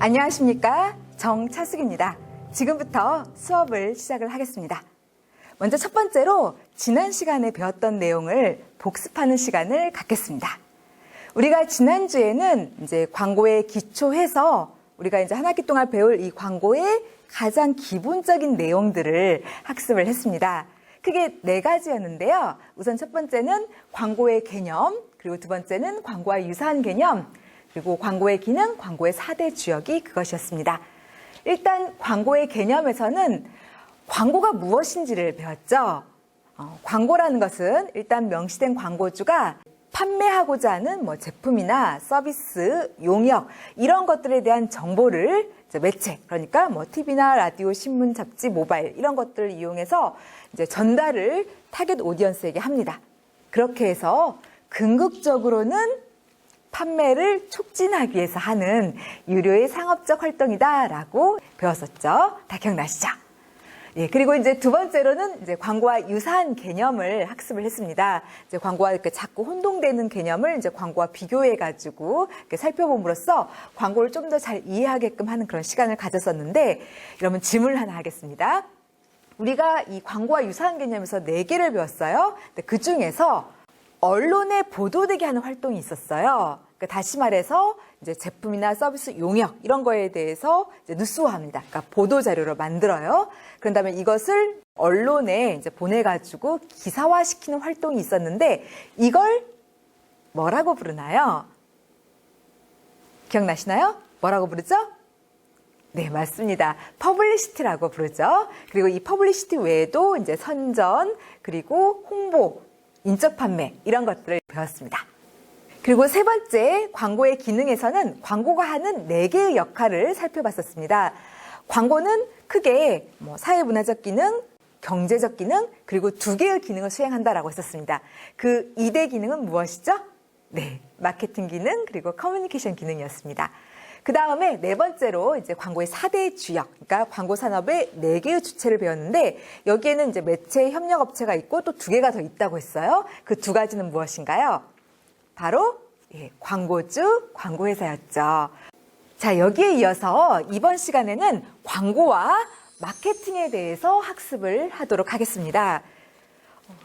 안녕하십니까, 정차숙입니다. 지금부터 수업을 시작을 하겠습니다. 먼저 첫 번째로 지난 시간에 배웠던 내용을 복습하는 시간을 갖겠습니다. 우리가 지난주에는 이제 광고에 기초해서 우리가 이제 한 학기 동안 배울 이 광고의 가장 기본적인 내용들을 학습을 했습니다. 크게 4가지였는데요. 우선 첫 번째는 광고의 개념, 그리고 두 번째는 광고와 유사한 개념, 그리고 광고의 기능, 광고의 4대 주역이 그것이었습니다. 일단 광고의 개념에서는 광고가 무엇인지를 배웠죠. 광고라는 것은 일단 명시된 광고주가 판매하고자 하는 제품이나 서비스, 용역 이런 것들에 대한 정보를 매체, 그러니까 TV나 라디오, 신문, 잡지, 모바일 이런 것들을 이용해서 이제 전달을 타겟 오디언스에게 합니다. 그렇게 해서 궁극적으로는 판매를 촉진하기 위해서 하는 유료의 상업적 활동이다라고 배웠었죠. 다 기억나시죠? 예, 그리고 이제 두 번째로는 이제 광고와 유사한 개념을 학습을 했습니다. 이제 광고와 이렇게 자꾸 혼동되는 개념을 이제 광고와 비교해가지고 이렇게 살펴봄으로써 광고를 좀 더 잘 이해하게끔 하는 그런 시간을 가졌었는데, 그러면 질문을 하나 하겠습니다. 우리가 이 광고와 유사한 개념에서 4개를 배웠어요. 근데 그 중에서 언론에 보도되게 하는 활동이 있었어요. 그러니까 다시 말해서 이제 제품이나 서비스 용역 이런 거에 대해서 이제 뉴스화합니다. 그러니까 보도 자료로 만들어요. 그런 다음에 이것을 언론에 이제 보내가지고 기사화시키는 활동이 있었는데 이걸 뭐라고 부르나요? 기억나시나요? 뭐라고 부르죠? 네, 맞습니다. 퍼블리시티라고 부르죠. 그리고 이 퍼블리시티 외에도 이제 선전, 그리고 홍보, 인적 판매 이런 것들을 배웠습니다. 그리고 세 번째, 광고의 기능에서는 광고가 하는 4개의 역할을 살펴봤었습니다. 광고는 크게 사회문화적 기능, 경제적 기능, 그리고 2개의 기능을 수행한다라고 했었습니다. 그 2대 기능은 무엇이죠? 네, 마케팅 기능, 그리고 커뮤니케이션 기능이었습니다. 그 다음에 4번째로 이제 광고의 4대 주역, 그러니까 광고 산업의 4개의 주체를 배웠는데, 여기에는 이제 매체 협력업체가 있고 또 2개가 더 있다고 했어요. 그 2가지는 무엇인가요? 바로 광고주, 광고회사였죠. 자, 여기에 이어서 이번 시간에는 광고와 마케팅에 대해서 학습을 하도록 하겠습니다.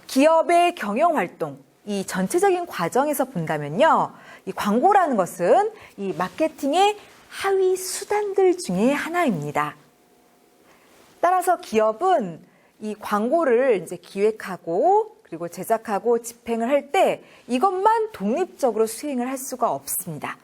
기업의 경영활동, 이 전체적인 과정에서 본다면요, 이 광고라는 것은 이 마케팅의 하위 수단들 중에 하나입니다. 따라서 기업은 이 광고를 이제 기획하고 그리고 제작하고 집행을 할 때 이것만 독립적으로 수행을 할 수가 없습니다.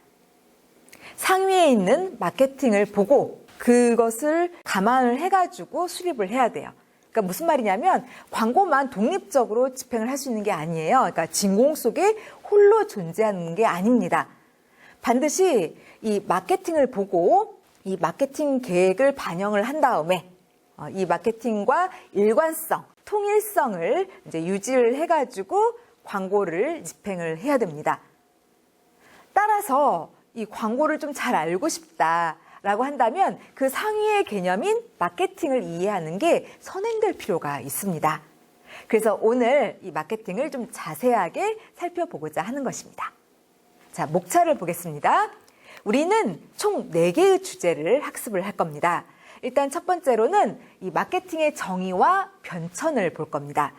상위에 있는 마케팅을 보고 그것을 감안을 해가지고 수립을 해야 돼요. 그러니까 무슨 말이냐면 광고만 독립적으로 집행을 할 수 있는 게 아니에요. 그러니까 진공 속에 홀로 존재하는 게 아닙니다. 반드시 이 마케팅을 보고 이 마케팅 계획을 반영을 한 다음에 이 마케팅과 일관성, 통일성을 이제 유지를 해가지고 광고를 집행을 해야 됩니다. 따라서 이 광고를 좀 잘 알고 싶다라고 한다면 그 상위의 개념인 마케팅을 이해하는 게 선행될 필요가 있습니다. 그래서 오늘 이 마케팅을 좀 자세하게 살펴보고자 하는 것입니다. 자, 목차를 보겠습니다. 우리는 총 4개의 주제를 학습을 할 겁니다. 일단 첫 번째로는 이 마케팅의 정의와 변천을 볼 겁니다.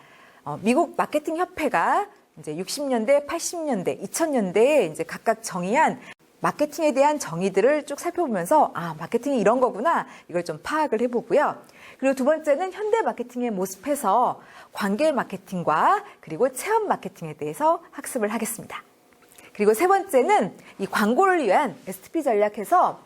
미국 마케팅 협회가 이제 60년대, 80년대, 2000년대에 이제 각각 정의한 마케팅에 대한 정의들을 쭉 살펴보면서 마케팅이 이런 거구나 이걸 좀 파악을 해보고요. 그리고 두 번째는 현대 마케팅의 모습에서 관계 마케팅과 그리고 체험 마케팅에 대해서 학습을 하겠습니다. 그리고 세 번째는 이 광고를 위한 STP 전략에서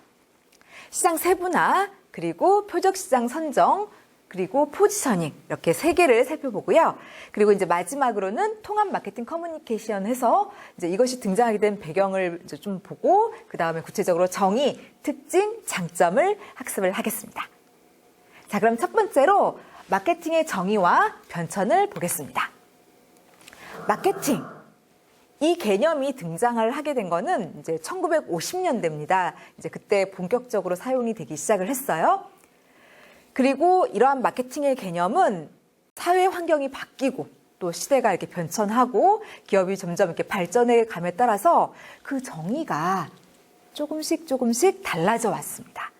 시장 세분화, 그리고 표적 시장 선정, 그리고 포지셔닝 이렇게 3개를 살펴보고요. 그리고 이제 마지막으로는 통합 마케팅 커뮤니케이션 해서 이제 이것이 등장하게 된 배경을 이제 좀 보고 그 다음에 구체적으로 정의, 특징, 장점을 학습을 하겠습니다. 자, 그럼 첫 번째로 마케팅의 정의와 변천을 보겠습니다. 마케팅. 이 개념이 등장을 하게 된 거는 이제 1950년대입니다. 이제 그때 본격적으로 사용이 되기 시작을 했어요. 그리고 이러한 마케팅의 개념은 사회 환경이 바뀌고 또 시대가 이렇게 변천하고 기업이 점점 이렇게 발전해 감에 따라서 그 정의가 조금씩 달라져 왔습니다.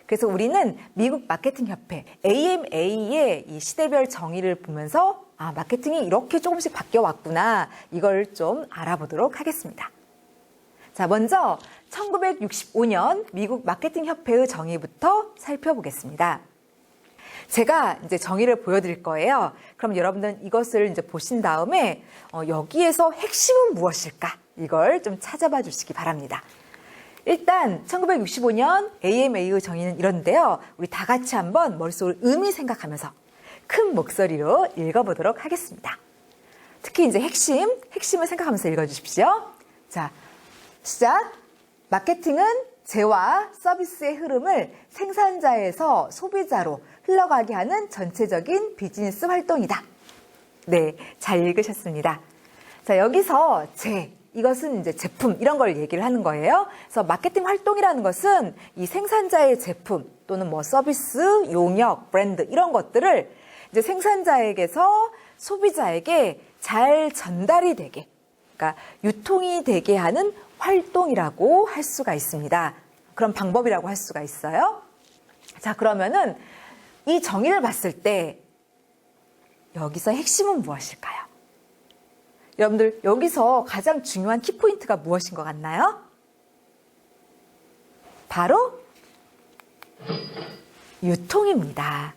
그래서 우리는 미국 마케팅 협회 AMA의 이 시대별 정의를 보면서 마케팅이 이렇게 조금씩 바뀌어 왔구나, 이걸 좀 알아보도록 하겠습니다. 자, 먼저 1965년 미국 마케팅 협회의 정의부터 살펴보겠습니다. 제가 이제 정의를 보여드릴 거예요. 그럼 여러분들은 이것을 이제 보신 다음에 여기에서 핵심은 무엇일까? 이걸 좀 찾아봐 주시기 바랍니다. 일단 1965년 AMA의 정의는 이런데요. 우리 다 같이 한번 머릿속으로 의미 생각하면서 큰 목소리로 읽어보도록 하겠습니다. 특히 이제 핵심을 생각하면서 읽어주십시오. 자, 시작. 마케팅은 재와 서비스의 흐름을 생산자에서 소비자로 흘러가게 하는 전체적인 비즈니스 활동이다. 네, 잘 읽으셨습니다. 자, 여기서 이것은 이제 제품, 이런 걸 얘기를 하는 거예요. 그래서 마케팅 활동이라는 것은 이 생산자의 제품 또는 뭐 서비스, 용역, 브랜드 이런 것들을 이제 생산자에게서 소비자에게 잘 전달이 되게, 그러니까 유통이 되게 하는 활동이라고 할 수가 있습니다. 그런 방법이라고 할 수가 있어요. 자, 그러면은 이 정의를 봤을 때 여기서 핵심은 무엇일까요? 여러분들, 여기서 가장 중요한 키포인트가 무엇인 것 같나요? 바로 유통입니다.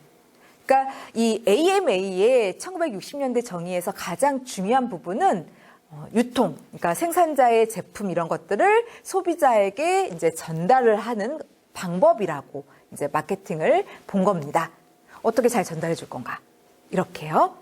그러니까 이 AMA의 1960년대 정의에서 가장 중요한 부분은 유통, 그러니까 생산자의 제품 이런 것들을 소비자에게 이제 전달을 하는 방법이라고 이제 마케팅을 본 겁니다. 어떻게 잘 전달해 줄 건가? 이렇게요.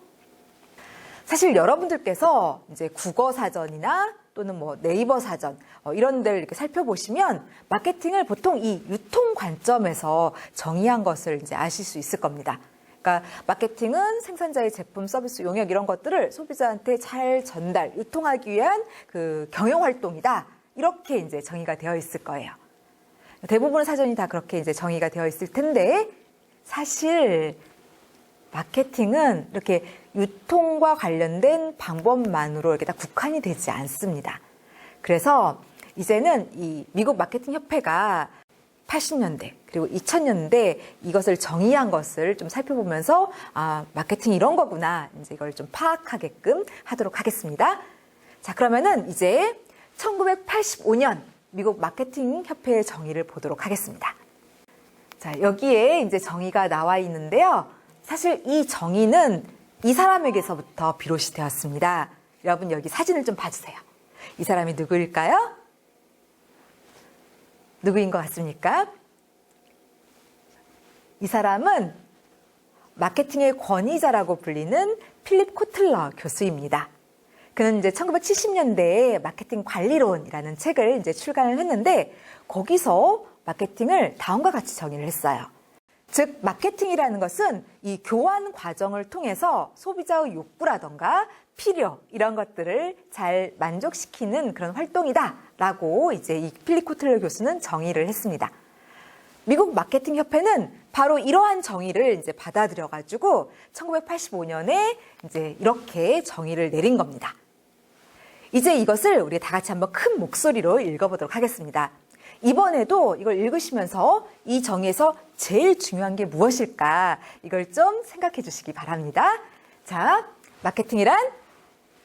사실 여러분들께서 이제 국어 사전이나 또는 뭐 네이버 사전 이런 데를 이렇게 살펴보시면 마케팅을 보통 이 유통 관점에서 정의한 것을 이제 아실 수 있을 겁니다. 그러니까 마케팅은 생산자의 제품, 서비스, 용역 이런 것들을 소비자한테 잘 전달, 유통하기 위한 그 경영 활동이다. 이렇게 이제 정의가 되어 있을 거예요. 대부분의 사전이 다 그렇게 이제 정의가 되어 있을 텐데, 사실 마케팅은 이렇게 유통과 관련된 방법만으로 이렇게 다 국한이 되지 않습니다. 그래서 이제는 이 미국 마케팅 협회가 80년대 그리고 2000년대 이것을 정의한 것을 좀 살펴보면서 마케팅이 이런 거구나, 이제 이걸 좀 파악하게끔 하도록 하겠습니다. 자, 그러면은 이제 1985년 미국 마케팅 협회의 정의를 보도록 하겠습니다. 자, 여기에 이제 정의가 나와 있는데요. 사실 이 정의는 이 사람에게서부터 비롯이 되었습니다. 여러분, 여기 사진을 좀 봐주세요. 이 사람이 누구일까요? 누구인 것 같습니까? 이 사람은 마케팅의 권위자라고 불리는 필립 코틀러 교수입니다. 그는 이제 1970년대에 마케팅 관리론이라는 책을 이제 출간을 했는데, 거기서 마케팅을 다음과 같이 정의를 했어요. 즉, 마케팅이라는 것은 이 교환 과정을 통해서 소비자의 욕구라던가 필요 이런 것들을 잘 만족시키는 그런 활동이다라고 이제 이 필립 코틀러 교수는 정의를 했습니다. 미국 마케팅 협회는 바로 이러한 정의를 이제 받아들여 가지고 1985년에 이제 이렇게 정의를 내린 겁니다. 이제 이것을 우리 다 같이 한번 큰 목소리로 읽어보도록 하겠습니다. 이번에도 이걸 읽으시면서 이 정의에서 제일 중요한 게 무엇일까, 이걸 좀 생각해 주시기 바랍니다. 자, 마케팅이란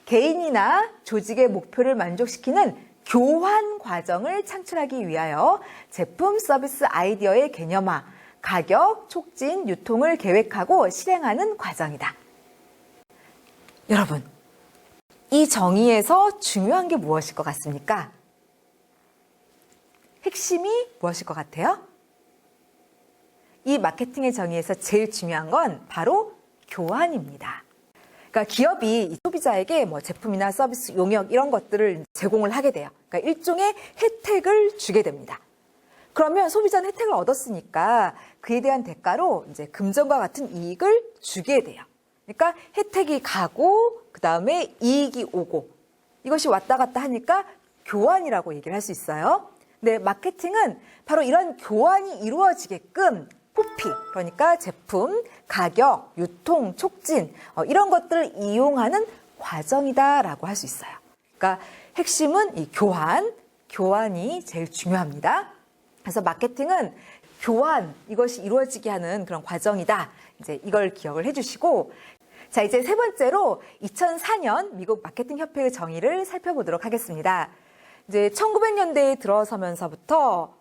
개인이나 조직의 목표를 만족시키는 교환 과정을 창출하기 위하여 제품, 서비스, 아이디어의 개념화, 가격, 촉진, 유통을 계획하고 실행하는 과정이다. 여러분, 이 정의에서 중요한 게 무엇일 것 같습니까? 핵심이 무엇일 것 같아요? 이 마케팅의 정의에서 제일 중요한 건 바로 교환입니다. 그러니까 기업이 소비자에게 뭐 제품이나 서비스, 용역 이런 것들을 제공을 하게 돼요. 그러니까 일종의 혜택을 주게 됩니다. 그러면 소비자는 혜택을 얻었으니까 그에 대한 대가로 이제 금전과 같은 이익을 주게 돼요. 그러니까 혜택이 가고 그 다음에 이익이 오고, 이것이 왔다 갔다 하니까 교환이라고 얘기를 할 수 있어요. 근데 마케팅은 바로 이런 교환이 이루어지게끔 포피, 그러니까 제품, 가격, 유통, 촉진 이런 것들을 이용하는 과정이다라고 할 수 있어요. 그러니까 핵심은 이 교환, 교환이 제일 중요합니다. 그래서 마케팅은 교환, 이것이 이루어지게 하는 그런 과정이다. 이제 이걸 기억을 해주시고, 자, 이제 세 번째로 2004년 미국 마케팅 협회의 정의를 살펴보도록 하겠습니다. 이제 1900년대에 들어서면서부터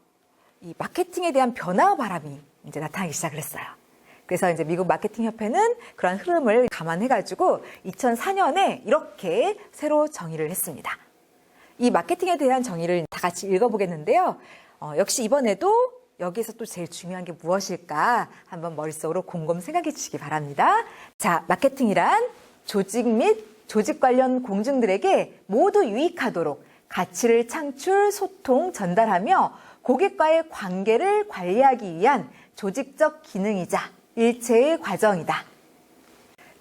이 마케팅에 대한 변화 바람이 이제 나타나기 시작을 했어요. 그래서 이제 미국 마케팅 협회는 그런 흐름을 감안해가지고 2004년에 이렇게 새로 정의를 했습니다. 이 마케팅에 대한 정의를 다 같이 읽어보겠는데요. 역시 이번에도 여기서 또 제일 중요한 게 무엇일까 한번 머릿속으로 곰곰 생각해 주시기 바랍니다. 자, 마케팅이란 조직 및 조직 관련 공중들에게 모두 유익하도록 가치를 창출, 소통, 전달하며 고객과의 관계를 관리하기 위한 조직적 기능이자 일체의 과정이다.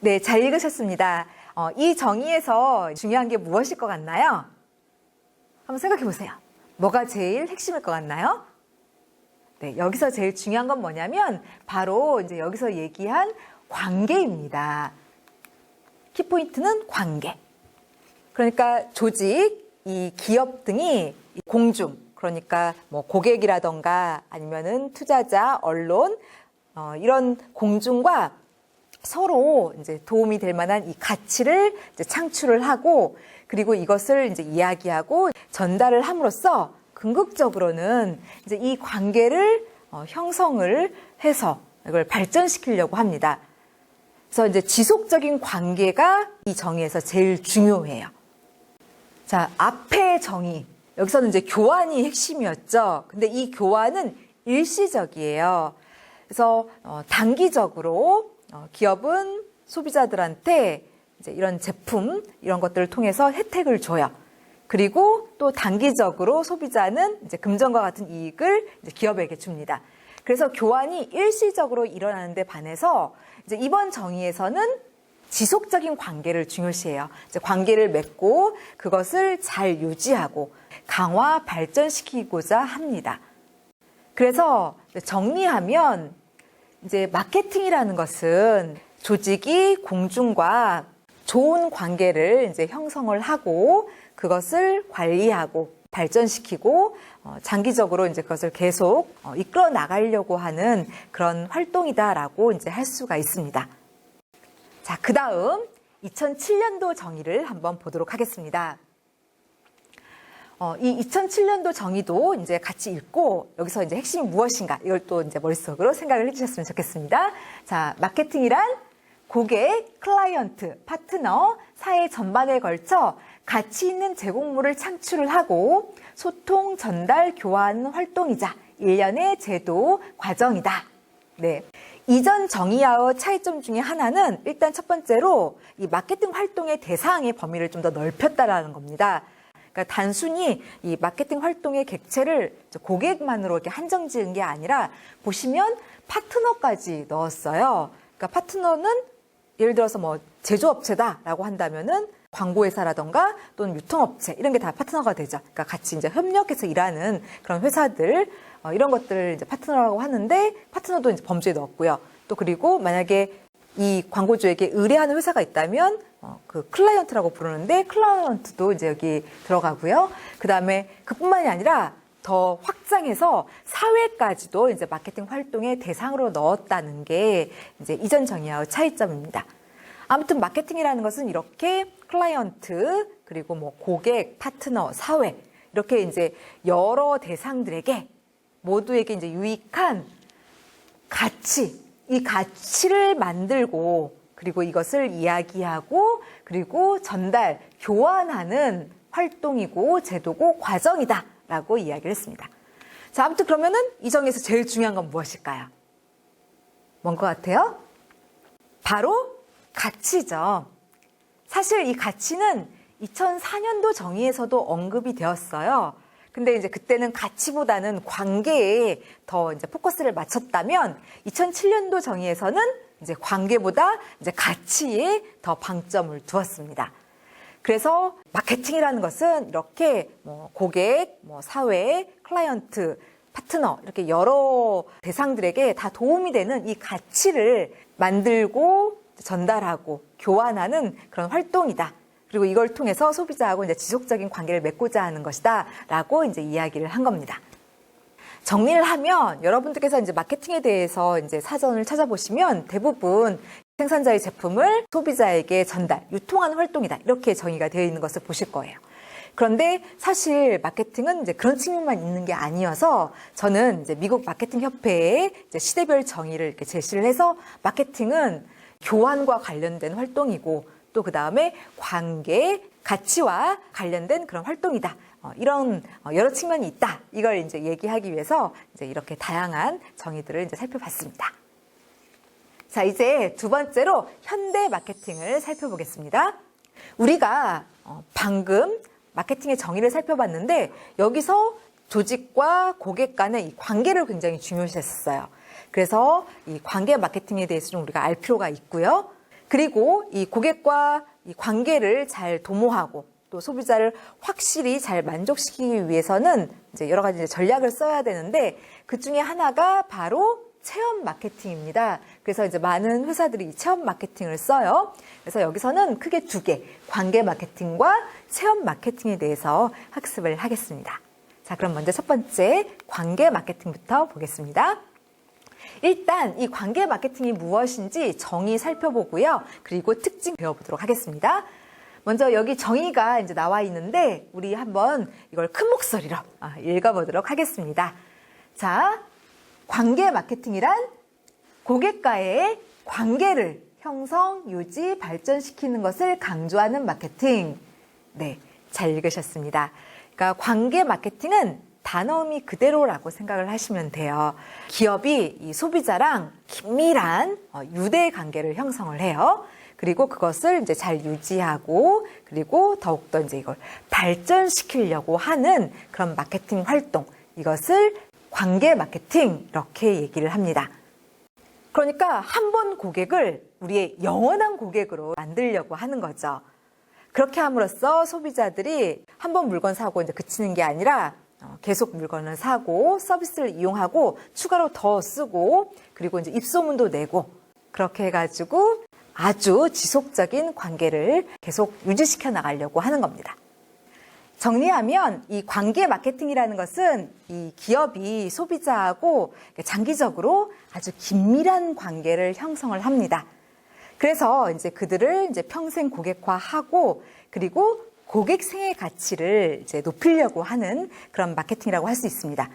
네, 잘 읽으셨습니다. 이 정의에서 중요한 게 무엇일 것 같나요? 한번 생각해 보세요. 뭐가 제일 핵심일 것 같나요? 네, 여기서 제일 중요한 건 뭐냐면 바로 이제 여기서 얘기한 관계입니다. 키포인트는 관계. 그러니까 조직, 이 기업 등이 공중, 그러니까 뭐 고객이라던가 아니면은 투자자, 언론, 이런 공중과 서로 이제 도움이 될 만한 이 가치를 이제 창출을 하고, 그리고 이것을 이제 이야기하고 전달을 함으로써 궁극적으로는 이제 이 관계를 형성을 해서 이걸 발전시키려고 합니다. 그래서 이제 지속적인 관계가 이 정의에서 제일 중요해요. 자, 앞의 정의. 여기서는 이제 교환이 핵심이었죠. 근데 이 교환은 일시적이에요. 그래서 단기적으로 기업은 소비자들한테 이제 이런 제품, 이런 것들을 통해서 혜택을 줘요. 그리고 또 단기적으로 소비자는 이제 금전과 같은 이익을 이제 기업에게 줍니다. 그래서 교환이 일시적으로 일어나는데 반해서 이제 이번 정의에서는 지속적인 관계를 중요시해요. 이제 관계를 맺고 그것을 잘 유지하고 강화, 발전시키고자 합니다. 그래서 정리하면 이제 마케팅이라는 것은 조직이 공중과 좋은 관계를 이제 형성을 하고 그것을 관리하고 발전시키고 장기적으로 이제 그것을 계속 이끌어 나가려고 하는 그런 활동이다라고 이제 할 수가 있습니다. 자, 그 다음 2007년도 정의를 한번 보도록 하겠습니다. 이 2007년도 정의도 이제 같이 읽고 여기서 이제 핵심이 무엇인가 이걸 또 이제 머릿속으로 생각을 해주셨으면 좋겠습니다. 자, 마케팅이란 고객, 클라이언트, 파트너, 사회 전반에 걸쳐 가치 있는 제공물을 창출을 하고 소통, 전달, 교환 활동이자 일련의 제도, 과정이다. 네. 이전 정의와의 차이점 중에 하나는 일단 첫 번째로 이 마케팅 활동의 대상의 범위를 좀 더 넓혔다라는 겁니다. 그러니까 단순히 이 마케팅 활동의 객체를 고객만으로 이렇게 한정 지은 게 아니라 보시면 파트너까지 넣었어요. 그러니까 파트너는 예를 들어서 뭐 제조업체다라고 한다면은 광고회사라던가 또는 유통업체 이런 게 다 파트너가 되죠. 그러니까 같이 이제 협력해서 일하는 그런 회사들 이런 것들을 이제 파트너라고 하는데 파트너도 이제 범주에 넣었고요. 또 그리고 만약에 이 광고주에게 의뢰하는 회사가 있다면 그 클라이언트라고 부르는데 클라이언트도 이제 여기 들어가고요. 그 다음에 그뿐만이 아니라 더 확장해서 사회까지도 이제 마케팅 활동의 대상으로 넣었다는 게 이제 이전 정의와의 차이점입니다. 아무튼 마케팅이라는 것은 이렇게 클라이언트 그리고 뭐 고객, 파트너, 사회 이렇게 이제 여러 대상들에게 모두에게 이제 유익한 가치, 이 가치를 만들고 그리고 이것을 이야기하고 그리고 전달, 교환하는 활동이고 제도고 과정이다라고 이야기를 했습니다. 자, 아무튼 그러면은 이 정의에서 제일 중요한 건 무엇일까요? 뭔 것 같아요? 바로 가치죠. 사실 이 가치는 2004년도 정의에서도 언급이 되었어요. 근데 이제 그때는 가치보다는 관계에 더 이제 포커스를 맞췄다면 2007년도 정의에서는 이제 관계보다 이제 가치에 더 방점을 두었습니다. 그래서 마케팅이라는 것은 이렇게 뭐 고객, 뭐 사회, 클라이언트, 파트너 이렇게 여러 대상들에게 다 도움이 되는 이 가치를 만들고 전달하고 교환하는 그런 활동이다 그리고 이걸 통해서 소비자하고 이제 지속적인 관계를 맺고자 하는 것이다라고 이제 이야기를 한 겁니다. 정리를 하면 여러분들께서 이제 마케팅에 대해서 이제 사전을 찾아보시면 대부분 생산자의 제품을 소비자에게 전달, 유통하는 활동이다. 이렇게 정의가 되어 있는 것을 보실 거예요. 그런데 사실 마케팅은 이제 그런 측면만 있는 게 아니어서 저는 이제 미국 마케팅 협회에 이제 시대별 정의를 이렇게 제시를 해서 마케팅은 교환과 관련된 활동이고 또 그 다음에 관계, 가치와 관련된 그런 활동이다. 이런 여러 측면이 있다. 이걸 이제 얘기하기 위해서 이제 이렇게 다양한 정의들을 이제 살펴봤습니다. 자, 이제 두 번째로 현대 마케팅을 살펴보겠습니다. 우리가 방금 마케팅의 정의를 살펴봤는데 여기서 조직과 고객 간의 이 관계를 굉장히 중요시했어요. 그래서 이 관계 마케팅에 대해서 좀 우리가 알 필요가 있고요. 그리고 이 고객과 이 관계를 잘 도모하고 또 소비자를 확실히 잘 만족시키기 위해서는 이제 여러 가지 전략을 써야 되는데 그 중에 하나가 바로 체험 마케팅입니다. 그래서 이제 많은 회사들이 이 체험 마케팅을 써요. 그래서 여기서는 크게 두 개, 관계 마케팅과 체험 마케팅에 대해서 학습을 하겠습니다. 자, 그럼 먼저 첫 번째 관계 마케팅부터 보겠습니다. 일단 이 관계 마케팅이 무엇인지 정의 살펴보고요. 그리고 특징 배워보도록 하겠습니다. 먼저 여기 정의가 이제 나와 있는데 우리 한번 이걸 큰 목소리로 읽어보도록 하겠습니다. 자, 관계 마케팅이란 고객과의 관계를 형성, 유지, 발전시키는 것을 강조하는 마케팅. 네, 잘 읽으셨습니다. 그러니까 관계 마케팅은 단어음이 그대로라고 생각을 하시면 돼요. 기업이 이 소비자랑 긴밀한 유대 관계를 형성을 해요. 그리고 그것을 이제 잘 유지하고 그리고 더욱더 이제 이걸 발전시키려고 하는 그런 마케팅 활동. 이것을 관계 마케팅 이렇게 얘기를 합니다. 그러니까 한 번 고객을 우리의 영원한 고객으로 만들려고 하는 거죠. 그렇게 함으로써 소비자들이 한 번 물건 사고 이제 그치는 게 아니라 계속 물건을 사고 서비스를 이용하고 추가로 더 쓰고 그리고 이제 입소문도 내고 그렇게 해가지고 아주 지속적인 관계를 계속 유지시켜 나가려고 하는 겁니다. 정리하면 이 관계 마케팅이라는 것은 이 기업이 소비자하고 장기적으로 아주 긴밀한 관계를 형성을 합니다. 그래서 이제 그들을 이제 평생 고객화하고 그리고 고객 생애 가치를 이제 높이려고 하는 그런 마케팅이라고 할 수 있습니다.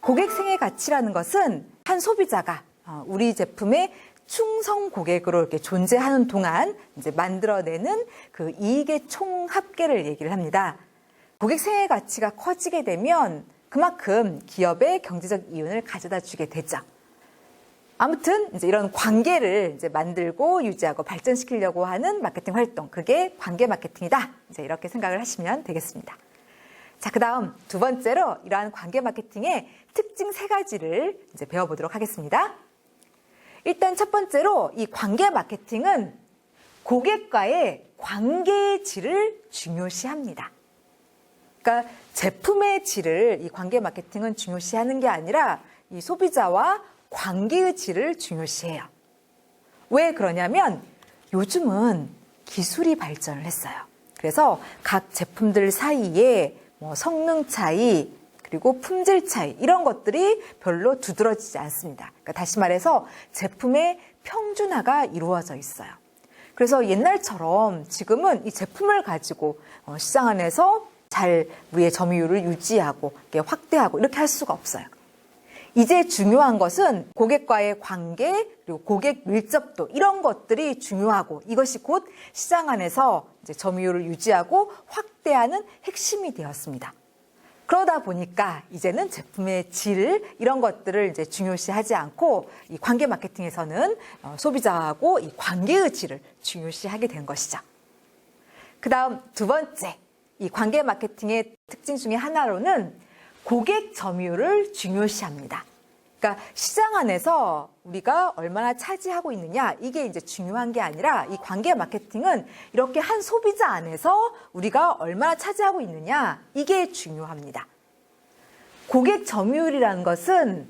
고객 생애 가치라는 것은 한 소비자가 우리 제품의 충성 고객으로 이렇게 존재하는 동안 이제 만들어내는 그 이익의 총 합계를 얘기를 합니다. 고객 생애 가치가 커지게 되면 그만큼 기업의 경제적 이윤을 가져다 주게 되죠. 아무튼 이제 이런 관계를 이제 만들고 유지하고 발전시키려고 하는 마케팅 활동, 그게 관계 마케팅이다. 이제 이렇게 생각을 하시면 되겠습니다. 자, 그다음 두 번째로 이러한 관계 마케팅의 특징 세 가지를 이제 배워보도록 하겠습니다. 일단 첫 번째로 이 관계 마케팅은 고객과의 관계의 질을 중요시합니다. 그러니까 제품의 질을 이 관계 마케팅은 중요시하는 게 아니라 이 소비자와 관계의 질을 중요시해요. 왜 그러냐면 요즘은 기술이 발전을 했어요. 그래서 각 제품들 사이에 성능 차이 그리고 품질 차이 이런 것들이 별로 두드러지지 않습니다. 그러니까 다시 말해서 제품의 평준화가 이루어져 있어요. 그래서 옛날처럼 지금은 이 제품을 가지고 시장 안에서 잘 우리의 점유율을 유지하고 확대하고 이렇게 할 수가 없어요. 이제 중요한 것은 고객과의 관계 그리고 고객 밀접도 이런 것들이 중요하고 이것이 곧 시장 안에서 이제 점유율을 유지하고 확대하는 핵심이 되었습니다. 그러다 보니까 이제는 제품의 질 이런 것들을 이제 중요시하지 않고 이 관계 마케팅에서는 소비자하고 이 관계의 질을 중요시하게 된 것이죠. 그다음 두 번째, 이 관계 마케팅의 특징 중에 하나로는 고객 점유율을 중요시합니다. 그러니까 시장 안에서 우리가 얼마나 차지하고 있느냐 이게 이제 중요한 게 아니라 이 관계 마케팅은 이렇게 한 소비자 안에서 우리가 얼마나 차지하고 있느냐 이게 중요합니다. 고객 점유율이라는 것은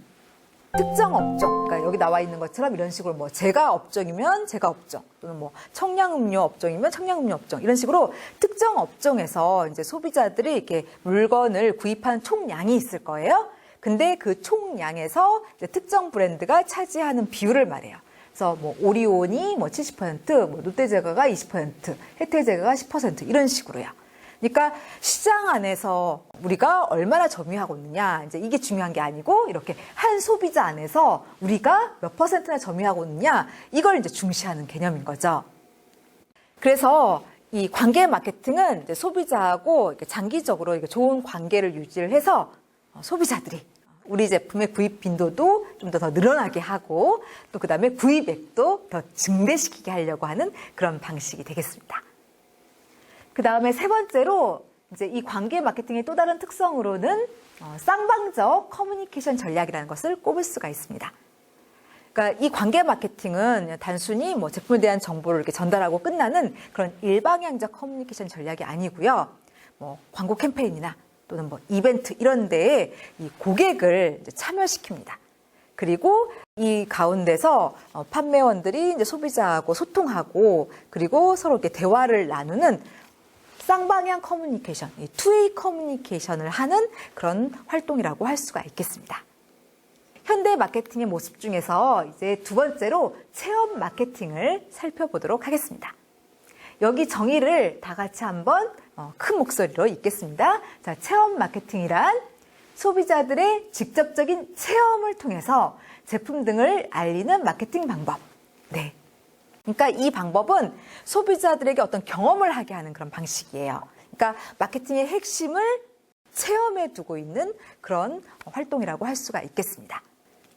특정 업종, 그러니까 여기 나와 있는 것처럼 이런 식으로 뭐 제가 업종이면 제가 업종, 또는 뭐 청량음료 업종이면 청량음료 업종, 이런 식으로 특정 업종에서 이제 소비자들이 이렇게 물건을 구입하는 총량이 있을 거예요. 근데 그 총량에서 이제 특정 브랜드가 차지하는 비율을 말해요. 그래서 뭐 오리온이 뭐 70%, 뭐 롯데제과가 20%, 혜태제과가 10% 이런 식으로요. 그러니까 시장 안에서 우리가 얼마나 점유하고 있느냐, 이제 이게 중요한 게 아니고 이렇게 한 소비자 안에서 우리가 몇 %나 점유하고 있느냐, 이걸 이제 중시하는 개념인 거죠. 그래서 이 관계 마케팅은 이제 소비자하고 이렇게 장기적으로 이렇게 좋은 관계를 유지를 해서 소비자들이 우리 제품의 구입 빈도도 좀 더 늘어나게 하고 또 그다음에 구입액도 더 증대시키게 하려고 하는 그런 방식이 되겠습니다. 그다음에 세 번째로 이제 이 관계 마케팅의 또 다른 특성으로는 쌍방적 커뮤니케이션 전략이라는 것을 꼽을 수가 있습니다. 그러니까 이 관계 마케팅은 단순히 뭐 제품에 대한 정보를 이렇게 전달하고 끝나는 그런 일방향적 커뮤니케이션 전략이 아니고요. 뭐 광고 캠페인이나 또는 뭐 이벤트 이런 데에 이 고객을 이제 참여시킵니다. 그리고 이 가운데서 판매원들이 이제 소비자하고 소통하고 그리고 서로 이렇게 대화를 나누는 쌍방향 커뮤니케이션, 이 투웨이 커뮤니케이션을 하는 그런 활동이라고 할 수가 있겠습니다. 현대 마케팅의 모습 중에서 이제 두 번째로 체험 마케팅을 살펴보도록 하겠습니다. 여기 정의를 다 같이 한번 큰 목소리로 읽겠습니다. 자, 체험 마케팅이란 소비자들의 직접적인 체험을 통해서 제품 등을 알리는 마케팅 방법. 네. 그러니까 이 방법은 소비자들에게 어떤 경험을 하게 하는 그런 방식이에요. 그러니까 마케팅의 핵심을 체험에 두고 있는 그런 활동이라고 할 수가 있겠습니다.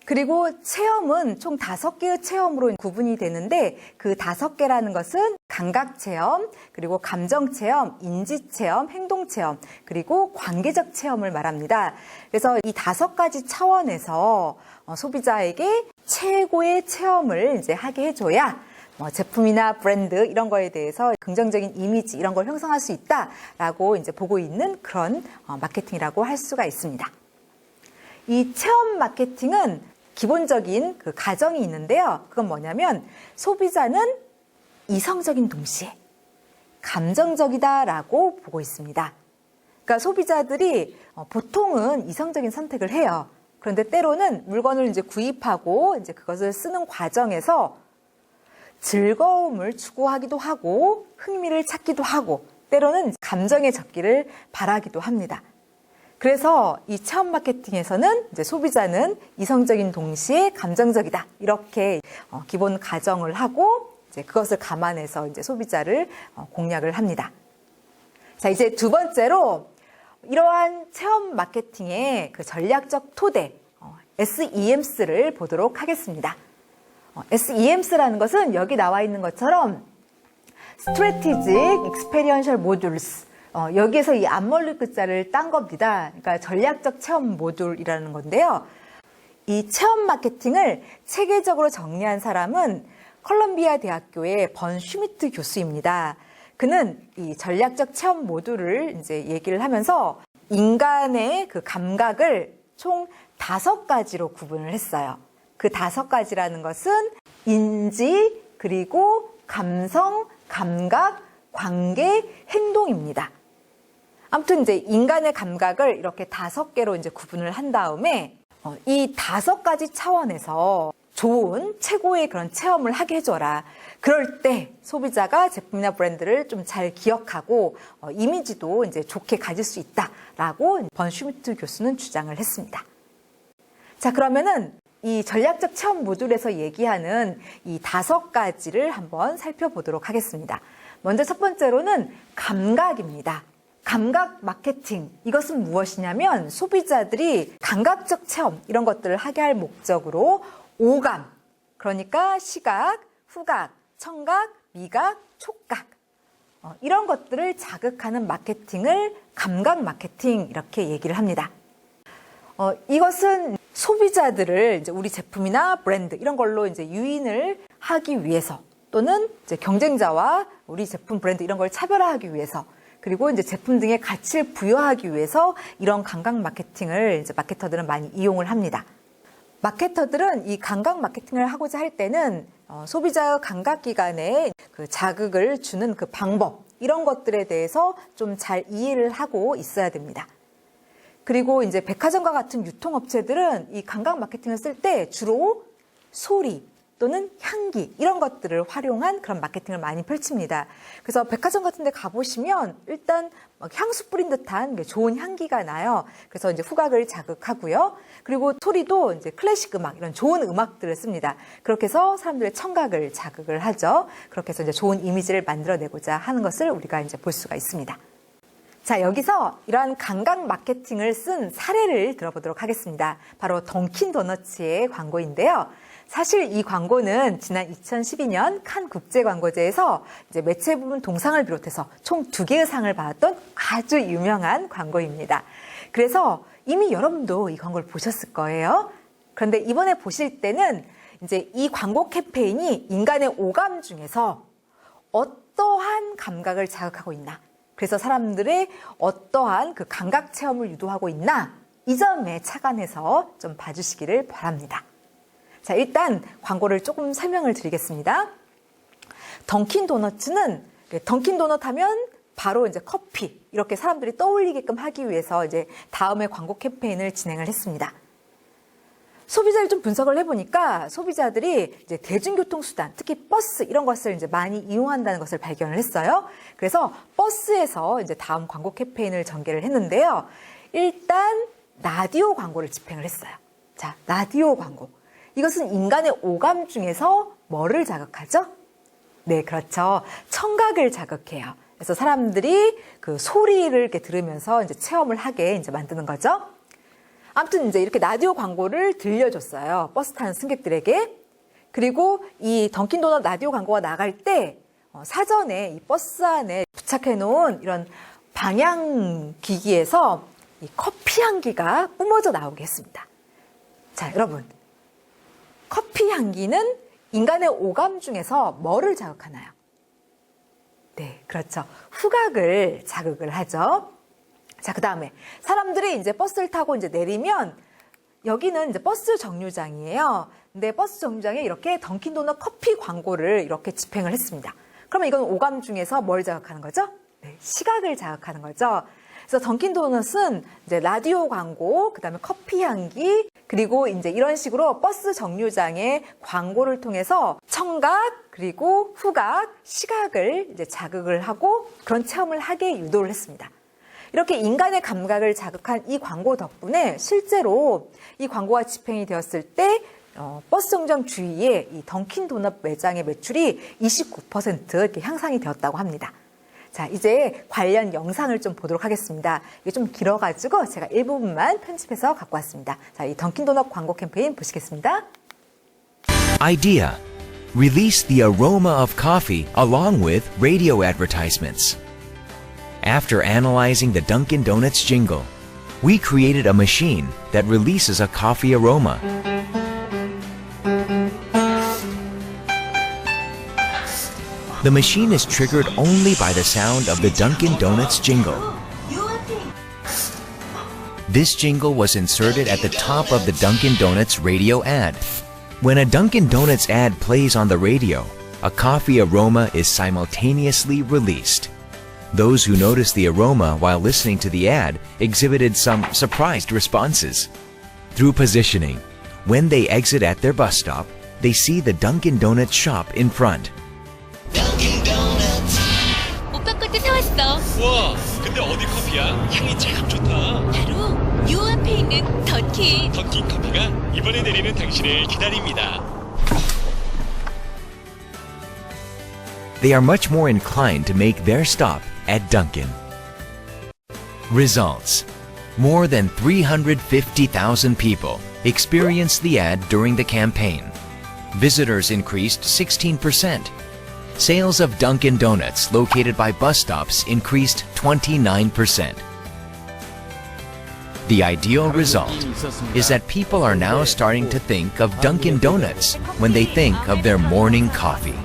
그리고 체험은 총 5개의 체험으로 구분이 되는데 그 5개라는 것은 감각체험, 그리고 감정체험, 인지체험, 행동체험, 그리고 관계적 체험을 말합니다. 그래서 이 5가지 차원에서 소비자에게 최고의 체험을 이제 하게 해줘야 제품이나 브랜드 이런 거에 대해서 긍정적인 이미지 이런 걸 형성할 수 있다라고 이제 보고 있는 그런 마케팅이라고 할 수가 있습니다. 이 체험 마케팅은 기본적인 그 가정이 있는데요. 그건 뭐냐면 소비자는 이성적인 동시에 감정적이다라고 보고 있습니다. 그러니까 소비자들이 보통은 이성적인 선택을 해요. 그런데 때로는 물건을 이제 구입하고 이제 그것을 쓰는 과정에서 즐거움을 추구하기도 하고 흥미를 찾기도 하고 때로는 감정의 적기를 바라기도 합니다. 그래서 이 체험 마케팅에서는 이제 소비자는 이성적인 동시에 감정적이다 이렇게 기본 가정을 하고 이제 그것을 감안해서 이제 소비자를 공략을 합니다. 자, 이제 두 번째로 이러한 체험 마케팅의 그 전략적 토대 SEMS를 보도록 하겠습니다. SEMS라는 것은 여기 나와 있는 것처럼 Strategic Experiential Modules 여기에서 이 앞멀리 글자를 딴 겁니다. 그러니까 전략적 체험 모듈이라는 건데요. 이 체험 마케팅을 체계적으로 정리한 사람은 컬럼비아 대학교의 번 슈미트 교수입니다. 그는 이 전략적 체험 모듈을 이제 얘기를 하면서 인간의 그 감각을 총 5가지로 구분을 했어요. 그 5가지라는 것은 인지, 그리고 감성, 감각, 관계, 행동입니다. 아무튼 이제 인간의 감각을 이렇게 5개로 이제 구분을 한 다음에 이 5가지 차원에서 좋은 최고의 그런 체험을 하게 해줘라. 그럴 때 소비자가 제품이나 브랜드를 좀 잘 기억하고 이미지도 이제 좋게 가질 수 있다라고 번 슈미트 교수는 주장을 했습니다. 자, 그러면은 이 전략적 체험 모듈에서 얘기하는 이 5가지를 한번 살펴보도록 하겠습니다. 먼저 첫 번째로는 감각입니다. 감각 마케팅, 이것은 무엇이냐면 소비자들이 감각적 체험 이런 것들을 하게 할 목적으로 오감, 그러니까 시각, 후각, 청각, 미각, 촉각 이런 것들을 자극하는 마케팅을 감각 마케팅 이렇게 얘기를 합니다. 이것은 소비자들을 이제 우리 제품이나 브랜드 이런 걸로 이제 유인을 하기 위해서 또는 이제 경쟁자와 우리 제품 브랜드 이런 걸 차별화하기 위해서 그리고 이제 제품 등의 가치를 부여하기 위해서 이런 감각 마케팅을 이제 마케터들은 많이 이용을 합니다. 마케터들은 이 감각 마케팅을 하고자 할 때는 소비자의 감각기관에 그 자극을 주는 그 방법, 이런 것들에 대해서 좀 잘 이해를 하고 있어야 됩니다. 그리고 이제 백화점과 같은 유통업체들은 이 감각 마케팅을 쓸 때 주로 소리 또는 향기, 이런 것들을 활용한 그런 마케팅을 많이 펼칩니다. 그래서 백화점 같은 데 가보시면 일단 향수 뿌린 듯한 좋은 향기가 나요. 그래서 이제 후각을 자극하고요. 그리고 소리도 이제 클래식 음악, 이런 좋은 음악들을 씁니다. 그렇게 해서 사람들의 청각을 자극을 하죠. 그렇게 해서 이제 좋은 이미지를 만들어내고자 하는 것을 우리가 이제 볼 수가 있습니다. 자, 여기서 이러한 감각 마케팅을 쓴 사례를 들어보도록 하겠습니다. 바로 던킨 도너츠의 광고인데요. 사실 이 광고는 지난 2012년 칸 국제광고제에서 이제 매체 부분 동상을 비롯해서 총 2개의 상을 받았던 아주 유명한 광고입니다. 그래서 이미 여러분도 이 광고를 보셨을 거예요. 그런데 이번에 보실 때는 이제 이 광고 캠페인이 인간의 오감 중에서 어떠한 감각을 자극하고 있나, 그래서 사람들의 어떠한 그 감각 체험을 유도하고 있나, 이 점에 착안해서 좀 봐주시기를 바랍니다. 자, 일단 광고를 조금 설명을 드리겠습니다. 던킨 도너츠는 던킨 도넛 하면 바로 이제 커피, 이렇게 사람들이 떠올리게끔 하기 위해서 이제 다음에 광고 캠페인을 진행을 했습니다. 소비자를 좀 분석을 해보니까 소비자들이 이제 대중교통수단, 특히 버스 이런 것을 이제 많이 이용한다는 것을 발견을 했어요. 그래서 버스에서 이제 다음 광고 캠페인을 전개를 했는데요. 일단 라디오 광고를 집행을 했어요. 자, 라디오 광고. 이것은 인간의 오감 중에서 뭐를 자극하죠? 네, 그렇죠. 청각을 자극해요. 그래서 사람들이 그 소리를 이렇게 들으면서 이제 체험을 하게 이제 만드는 거죠. 아무튼 이제 이렇게 라디오 광고를 들려줬어요. 버스 타는 승객들에게. 그리고 이 던킨 도넛 라디오 광고가 나갈 때 사전에 이 버스 안에 부착해 놓은 이런 방향 기기에서 이 커피 향기가 뿜어져 나오게 했습니다. 자, 여러분. 커피 향기는 인간의 오감 중에서 뭐를 자극하나요? 네, 그렇죠. 후각을 자극을 하죠. 자, 그 다음에 사람들이 이제 버스를 타고 이제 내리면 여기는 이제 버스 정류장이에요. 근데 버스 정류장에 이렇게 던킨 도넛 커피 광고를 이렇게 집행을 했습니다. 그러면 이건 오감 중에서 뭘 자극하는 거죠? 네, 시각을 자극하는 거죠. 그래서 던킨 도넛은 이제 라디오 광고, 그 다음에 커피 향기, 그리고 이제 이런 식으로 버스 정류장의 광고를 통해서 청각, 그리고 후각, 시각을 이제 자극을 하고 그런 체험을 하게 유도를 했습니다. 이렇게 인간의 감각을 자극한 이 광고 덕분에 실제로 이 광고가 집행이 되었을 때 버스 정류장 주위에 이 던킨 도넛 매장의 매출이 29% 이렇게 향상이 되었다고 합니다. 자, 이제 관련 영상을 좀 보도록 하겠습니다. 이게 좀 길어가지고 제가 일부분만 편집해서 갖고 왔습니다. 자, 이 던킨 도넛 광고 캠페인 보시겠습니다. Idea. Release the aroma of coffee along with radio advertisements. After analyzing the Dunkin' Donuts jingle, we created a machine that releases a coffee aroma. The machine is triggered only by the sound of the Dunkin' Donuts jingle. This jingle was inserted at the top of the Dunkin' Donuts radio ad. When a Dunkin' Donuts ad plays on the radio, a coffee aroma is simultaneously released. Those who noticed the aroma while listening to the ad exhibited some surprised responses. Through positioning, when they exit at their bus stop, they see the Dunkin' Donuts shop in front. Dunkin' Donuts. 오빠 것도 사왔어. 우와, 근데 어디 커피야? 향이 참 좋다. 바로 요 앞에 있는 던킨. 던킨 커피가 이번에 내리는 당신을 기다립니다. They are much more inclined to make their stop at Dunkin'. Results. More than 350,000 people experienced the ad during the campaign. Visitors increased 16%. Sales of Dunkin' Donuts located by bus stops increased 29%. The ideal result is that people are now starting to think of Dunkin' Donuts when they think of their morning coffee.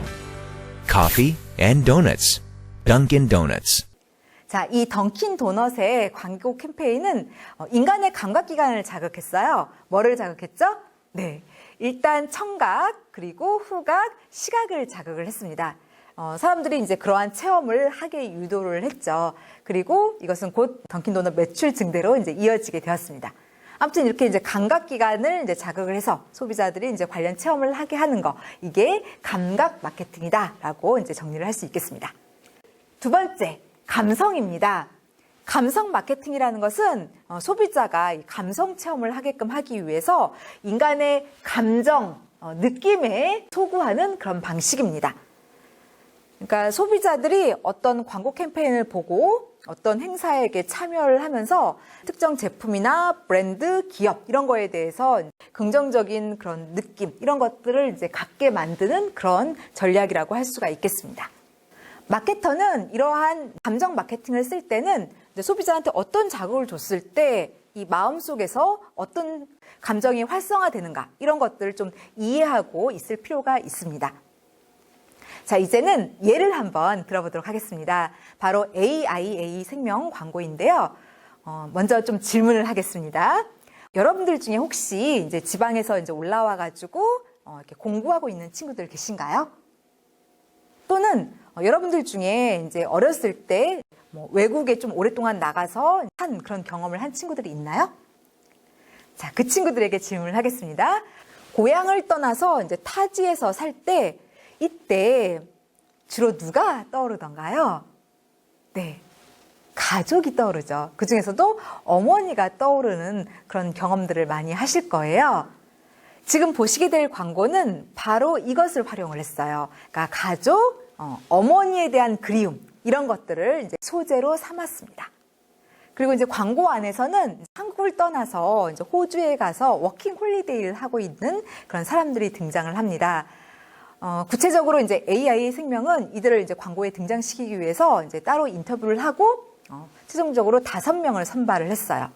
Coffee and donuts. Dunkin' Donuts. 자, 이 던킨 도넛의 광고 캠페인은 인간의 감각기관을 자극했어요. 뭐를 자극했죠? 네. 일단 청각, 그리고 후각, 시각을 자극을 했습니다. 사람들이 이제 그러한 체험을 하게 유도를 했죠. 그리고 이것은 곧 던킨도넛 매출 증대로 이제 이어지게 되었습니다. 아무튼 이렇게 이제 감각기관을 이제 자극을 해서 소비자들이 이제 관련 체험을 하게 하는 거, 이게 감각 마케팅이다라고 이제 정리를 할 수 있겠습니다. 두 번째, 감성입니다. 감성 마케팅이라는 것은 소비자가 이 감성 체험을 하게끔 하기 위해서 인간의 감정, 느낌에 소구하는 그런 방식입니다. 그러니까 소비자들이 어떤 광고 캠페인을 보고 어떤 행사에 참여를 하면서 특정 제품이나 브랜드, 기업 이런 거에 대해서 긍정적인 그런 느낌 이런 것들을 이제 갖게 만드는 그런 전략이라고 할 수가 있겠습니다. 마케터는 이러한 감정 마케팅을 쓸 때는 소비자한테 어떤 자극을 줬을 때 이 마음속에서 어떤 감정이 활성화되는가 이런 것들을 좀 이해하고 있을 필요가 있습니다. 자, 이제는 예를 한번 들어보도록 하겠습니다. 바로 AIA 생명 광고인데요. 먼저 좀 질문을 하겠습니다. 여러분들 중에 혹시 이제 지방에서 이제 올라와가지고 이렇게 공부하고 있는 친구들 계신가요? 또는 여러분들 중에 이제 어렸을 때 뭐 외국에 좀 오랫동안 나가서 한 그런 경험을 한 친구들이 있나요? 자, 그 친구들에게 질문을 하겠습니다. 고향을 떠나서 이제 타지에서 살 때 이때 주로 누가 떠오르던가요? 네, 가족이 떠오르죠. 그 중에서도 어머니가 떠오르는 그런 경험들을 많이 하실 거예요. 지금 보시게 될 광고는 바로 이것을 활용을 했어요. 그러니까 가족, 어머니에 대한 그리움 이런 것들을 이제 소재로 삼았습니다. 그리고 이제 광고 안에서는 한국을 떠나서 이제 호주에 가서 워킹 홀리데이를 하고 있는 그런 사람들이 등장을 합니다. 구체적으로 이제 AI 생명은 이들을 이제 광고에 등장시키기 위해서 이제 따로 인터뷰를 하고 최종적으로 5명을 선발을 했어요.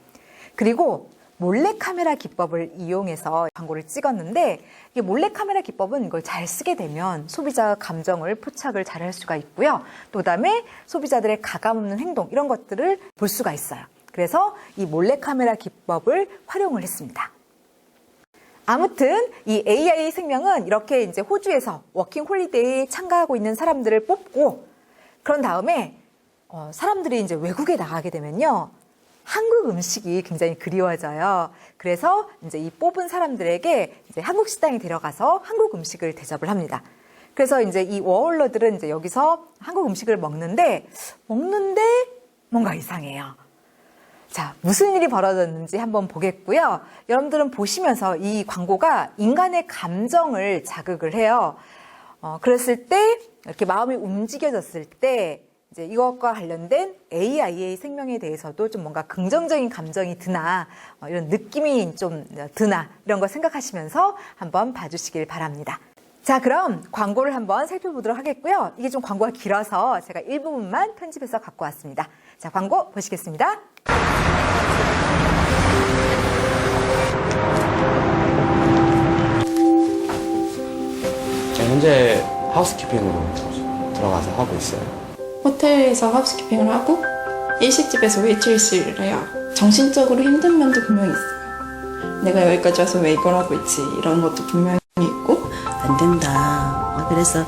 그리고 몰래카메라 기법을 이용해서 광고를 찍었는데 이 몰래카메라 기법은 이걸 잘 쓰게 되면 소비자 감정을 포착을 잘 할 수가 있고요. 또 그다음에 소비자들의 가감없는 행동 이런 것들을 볼 수가 있어요. 그래서 이 몰래카메라 기법을 활용을 했습니다. 아무튼 이 AI 생명은 이렇게 이제 호주에서 워킹 홀리데이에 참가하고 있는 사람들을 뽑고 그런 다음에 사람들이 이제 외국에 나가게 되면요. 한국 음식이 굉장히 그리워져요. 그래서 이제 이 뽑은 사람들에게 이제 한국 식당에 데려가서 한국 음식을 대접을 합니다. 그래서 이제 이 워홀러들은 이제 여기서 한국 음식을 먹는데 뭔가 이상해요. 자, 무슨 일이 벌어졌는지 한번 보겠고요. 여러분들은 보시면서 이 광고가 인간의 감정을 자극을 해요. 그랬을 때 이렇게 마음이 움직여졌을 때 이제 이것과 관련된 AIA 생명에 대해서도 좀 뭔가 긍정적인 감정이 드나 이런 느낌이 좀 드나 이런 거 생각하시면서 한번 봐주시길 바랍니다. 자, 그럼 광고를 한번 살펴보도록 하겠고요. 이게 좀 광고가 길어서 제가 일부분만 편집해서 갖고 왔습니다. 자, 광고 보시겠습니다. 현재 하우스키핑으로 들어가서 하고 있어요. 호텔에서 하우스키핑을 하고 일식집에서 웨이트리스를 해요. 정신적으로 힘든 면도 분명히 있어요. 내가 여기까지 와서 왜 이걸 하고 있지 이런 것도 분명히 있고 안 된다. 그래서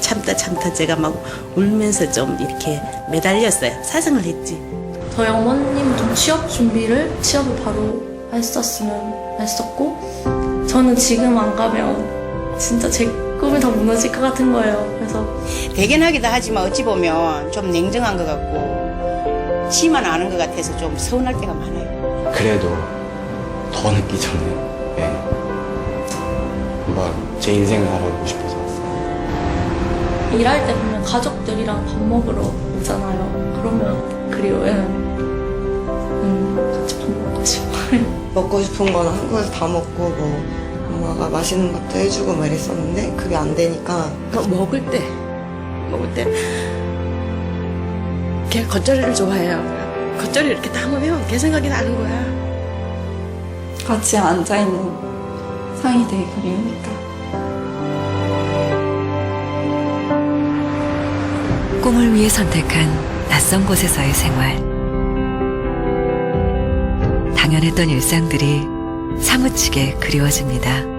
참다 제가 막 울면서 좀 이렇게 매달렸어요. 사정을 했지. 저희 어머님도 취업을 바로 했었고 저는 지금 안 가면 진짜 제 꿈이 다 무너질 것 같은 거예요. 그래서 대견하기도 하지만 어찌 보면 좀 냉정한 것 같고 지만 아는 것 같아서 좀 서운할 때가 많아요. 그래도 더 늦기 전에 한번 제 인생을 살아보고 싶어서 왔어요. 일할 때 보면 가족들이랑 밥 먹으러 오잖아요. 그러면 그리워요. 같이 밥 먹고 싶어요. 먹고 싶은 거는 한국에서 다 먹고 뭐 엄마가 맛있는 것도 해주고 막 이랬었는데 그게 안 되니까 먹을 때 걔 겉절이를 좋아해요. 겉절이 이렇게 담으면 걔 생각이 나는 거야. 같이 앉아있는 상이 되게 그리우니까. 꿈을 위해 선택한 낯선 곳에서의 생활. 당연했던 일상들이 사무치게 그리워집니다.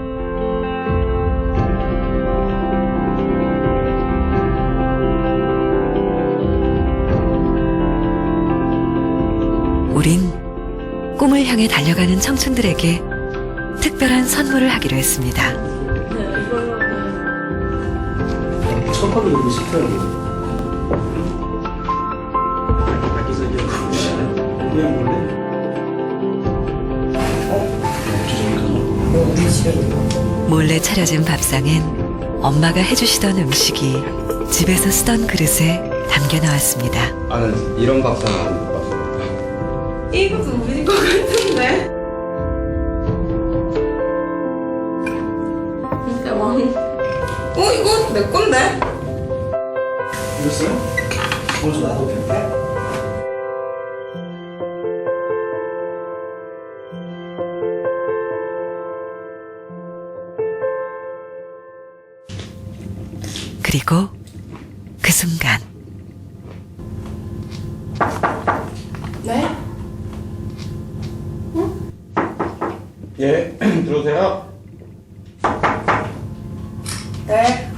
우린 꿈을 향해 달려가는 청춘들에게 특별한 선물을 하기로 했습니다. 첫번째 너무 싫더라고요. 밖에서 이제 왜 몰래? 몰래 차려진 밥상엔 엄마가 해주시던 음식이 집에서 쓰던 그릇에 담겨 나왔습니다. 나는 이런 밥상 안 먹어봤어. 이것도 우리 거 같은데? 진짜 왕. 이거 내 건데? 이랬어요? 거기서 놔도 될까? 그리고 그 순간 네? 예, 들어오세요. 네.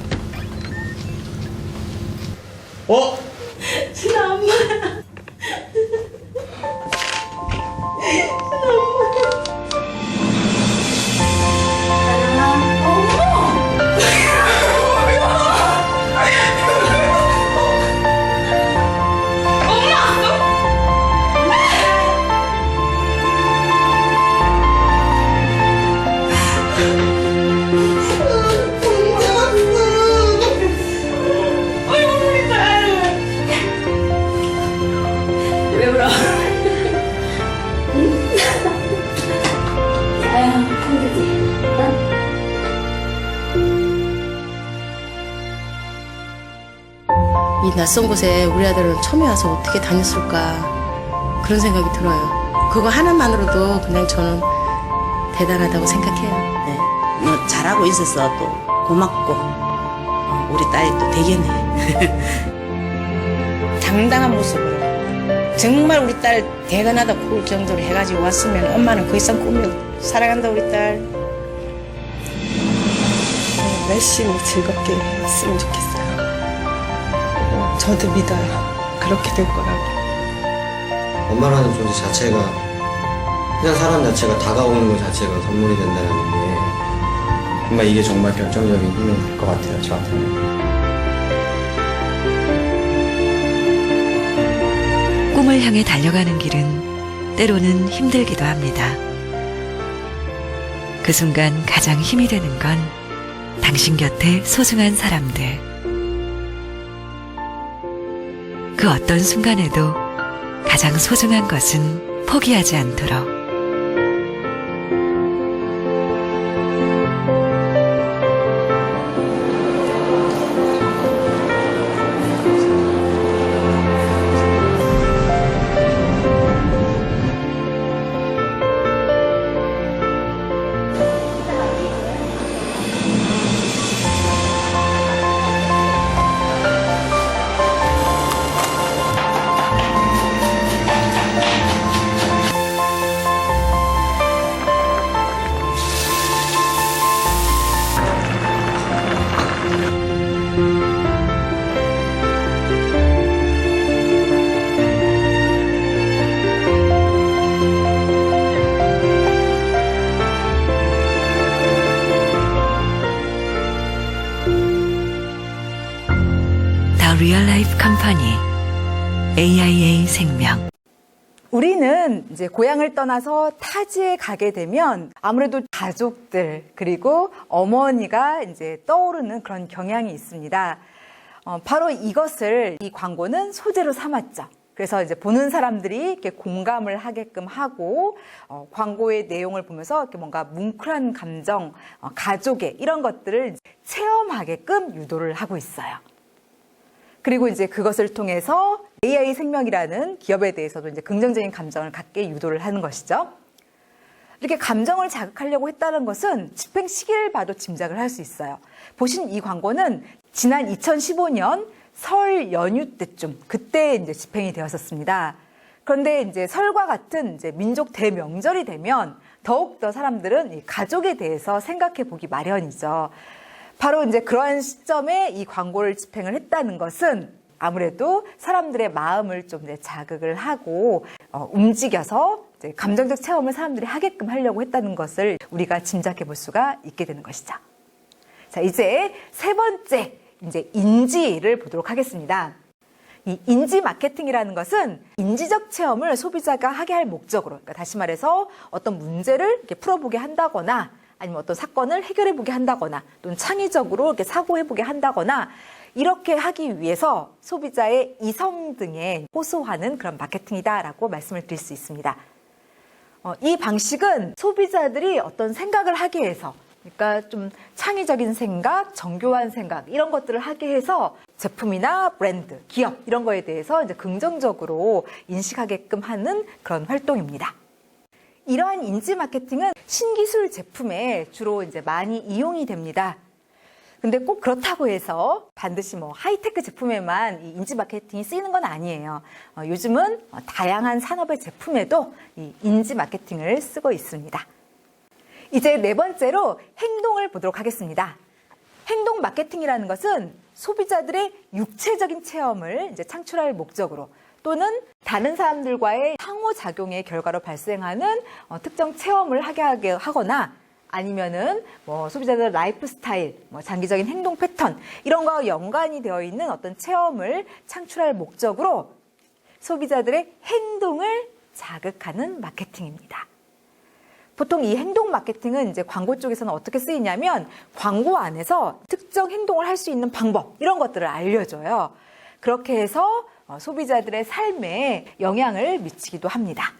진아 엄마야. 왜 울어? 아유, 힘들지? 이 낯선 곳에 우리 아들은 처음에 와서 어떻게 다녔을까 그런 생각이 들어요. 그거 하나만으로도 그냥 저는 대단하다고 생각해요. 네. 뭐 잘하고 있어서 또 고맙고 우리 딸이 또 되겠네. 당당한 모습으로 정말 우리 딸 대단하다 볼 정도로 해가지고 왔으면 엄마는 그 이상 꿈이 사랑한다 우리 딸. 열심히 즐겁게 했으면 좋겠어요. 저도 믿어요. 그렇게 될 거라고. 엄마라는 존재 자체가 그냥 사람 자체가 다가오는 것 자체가 선물이 된다는 게 정말 이게 정말 결정적인 힘이 될 것 같아요. 저한테는. 꿈을 향해 달려가는 길은 때로는 힘들기도 합니다. 그 순간 가장 힘이 되는 건 당신 곁에 소중한 사람들. 그 어떤 순간에도 가장 소중한 것은 포기하지 않도록. 리얼 라이프 컴퍼니 AIA 생명. 우리는 이제 고향을 떠나서 타지에 가게 되면 아무래도 가족들 그리고 어머니가 이제 떠오르는 그런 경향이 있습니다. 바로 이것을 이 광고는 소재로 삼았죠. 그래서 이제 보는 사람들이 이렇게 공감을 하게끔 하고 광고의 내용을 보면서 이렇게 뭔가 뭉클한 감정, 가족의 이런 것들을 체험하게끔 유도를 하고 있어요. 그리고 이제 그것을 통해서 AI 생명이라는 기업에 대해서도 이제 긍정적인 감정을 갖게 유도를 하는 것이죠. 이렇게 감정을 자극하려고 했다는 것은 집행 시기를 봐도 짐작을 할 수 있어요. 보신 이 광고는 지난 2015년 설 연휴 때쯤 그때 이제 집행이 되었었습니다. 그런데 이제 설과 같은 이제 민족 대명절이 되면 더욱더 사람들은 이 가족에 대해서 생각해 보기 마련이죠. 바로 이제 그러한 시점에 이 광고를 집행을 했다는 것은 아무래도 사람들의 마음을 좀 이제 자극을 하고 움직여서 이제 감정적 체험을 사람들이 하게끔 하려고 했다는 것을 우리가 짐작해 볼 수가 있게 되는 것이죠. 자, 이제 세 번째 이제 인지를 보도록 하겠습니다. 이 인지 마케팅이라는 것은 인지적 체험을 소비자가 하게 할 목적으로, 그러니까 다시 말해서 어떤 문제를 이렇게 풀어보게 한다거나 아니면 어떤 사건을 해결해보게 한다거나 또는 창의적으로 이렇게 사고해보게 한다거나 이렇게 하기 위해서 소비자의 이성 등에 호소하는 그런 마케팅이다라고 말씀을 드릴 수 있습니다. 이 방식은 소비자들이 어떤 생각을 하게 해서, 그러니까 좀 창의적인 생각, 정교한 생각 이런 것들을 하게 해서 제품이나 브랜드, 기업 이런 거에 대해서 이제 긍정적으로 인식하게끔 하는 그런 활동입니다. 이러한 인지 마케팅은 신기술 제품에 주로 이제 많이 이용이 됩니다. 근데 꼭 그렇다고 해서 반드시 뭐 하이테크 제품에만 이 인지 마케팅이 쓰이는 건 아니에요. 요즘은 다양한 산업의 제품에도 이 인지 마케팅을 쓰고 있습니다. 이제 네 번째로 행동을 보도록 하겠습니다. 행동 마케팅이라는 것은 소비자들의 육체적인 체험을 이제 창출할 목적으로 또는 다른 사람들과의 상호작용의 결과로 발생하는 특정 체험을 하게 하거나 아니면은 뭐 소비자들 라이프 스타일, 뭐 장기적인 행동 패턴 이런 거와 연관이 되어 있는 어떤 체험을 창출할 목적으로 소비자들의 행동을 자극하는 마케팅입니다. 보통 이 행동 마케팅은 이제 광고 쪽에서는 어떻게 쓰이냐면 광고 안에서 특정 행동을 할 수 있는 방법 이런 것들을 알려줘요. 그렇게 해서 소비자들의 삶에 영향을 미치기도 합니다.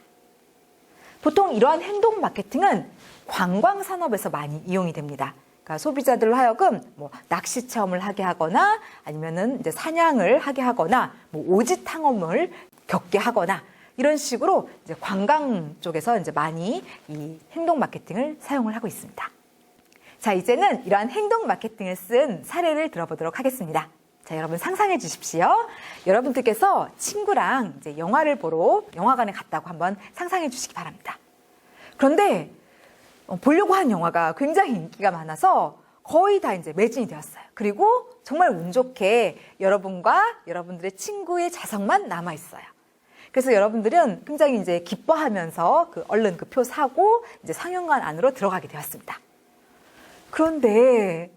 보통 이러한 행동 마케팅은 관광 산업에서 많이 이용이 됩니다. 그러니까 소비자들로 하여금 뭐 낚시 체험을 하게 하거나 아니면은 이제 사냥을 하게 하거나 뭐 오지 탐험을 겪게 하거나 이런 식으로 이제 관광 쪽에서 이제 많이 이 행동 마케팅을 사용을 하고 있습니다. 자, 이제는 이러한 행동 마케팅을 쓴 사례를 들어보도록 하겠습니다. 자, 여러분 상상해 주십시오. 여러분들께서 친구랑 이제 영화를 보러 영화관에 갔다고 한번 상상해 주시기 바랍니다. 그런데 보려고 한 영화가 굉장히 인기가 많아서 거의 다 이제 매진이 되었어요. 그리고 정말 운 좋게 여러분과 여러분들의 친구의 좌석만 남아 있어요. 그래서 여러분들은 굉장히 이제 기뻐하면서 얼른 그 표 사고 이제 상영관 안으로 들어가게 되었습니다. 그런데